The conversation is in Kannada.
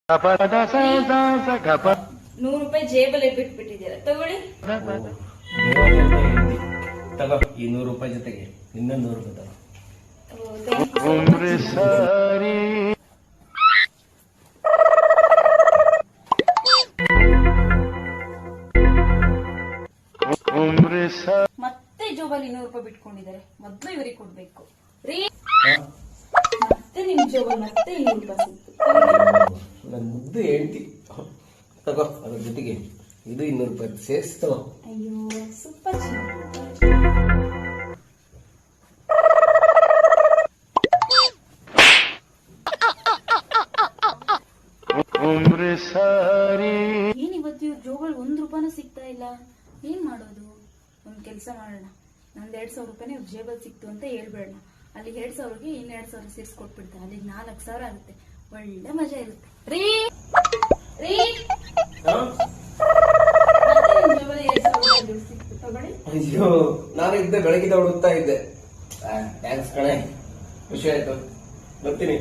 100 ರೂಪಾಯಿ ಜೇಬಲ್ಲಿ ಬಿಟ್ಬಿಟ್ಟಿದ್ದೀರಾ, ತಗೊಳ್ಳಿ. ತಗೋ, ಈ 100 ರೂಪಾಯಿ ಜೊತೆಗೆ ಇನ್ನೊಂದು 100 ರೂಪಾಯಿ ತಗೋ. ಮತ್ತೆ ಜೋಬಲ್ಲಿ 200 ರೂಪಾಯಿ ಬಿಟ್ಕೊಂಡಿದ್ದಾರೆ. ಮೊದ್ಲು ಇವರಿಗೆ ಕೊಡ್ಬೇಕು ರೀ. ಮತ್ತೆ ನಿಮ್ ಜೋಬಲ್ಲಿ ಮತ್ತೆ 200 ರೂಪಾಯಿ ಸಿಕ್ತು. ನನ್ ಮುದ್ದು ಹೇಳ್ತಿ ತಗೋ. ಅದ್ರ ಜೊತೆಗೆ ಇದು 200 ರೂಪಾಯಿ ಸೇರಿಸಿ ತಗೋ. ಅಯ್ಯೋ ಸೂಪರ್. ಏನಿವತ್ತು ಇವ್ರ ಜೋಬಲ್ಲಿ 1 ರೂಪಾಯಿನೂ ಸಿಗ್ತಾ ಇಲ್ಲ. ಏನ್ ಮಾಡೋದು? ಒಂದ್ ಕೆಲ್ಸ ಮಾಡೋಣ, ನಂದು 2,000 ರೂಪಾಯಿ ಇವ್ರ ಜೇಬಲ್ ಸಿಕ್ತು ಅಂತ ಹೇಳ್ಬೇಡಣ. ಅಲ್ಲಿ 2,000ಗೆ ಇನ್ನು 2,000 ಸೇರಿಸ್ಕೊಟ್ಬಿಡ್ತಾರೆ. ಅಲ್ಲಿ 4,000 ಆಗುತ್ತೆ. ಒಳ್ಳೆ ಮಜಾ ಇರುತ್ತೆ ರೀ. ರೀ ಸಿಕ್ತು, ತಗೊಳ್ಳಿ. ಅಯ್ಯೋ, ನಾನು ಇದ್ದೆ ಬೆಳಗಿದ ಹುಡುಕ್ತಾ ಇದ್ದೆ. ಥ್ಯಾಂಕ್ಸ್ ಕಣೆ, ಖುಷಿ ಆಯ್ತು. ಬರ್ತೀನಿ.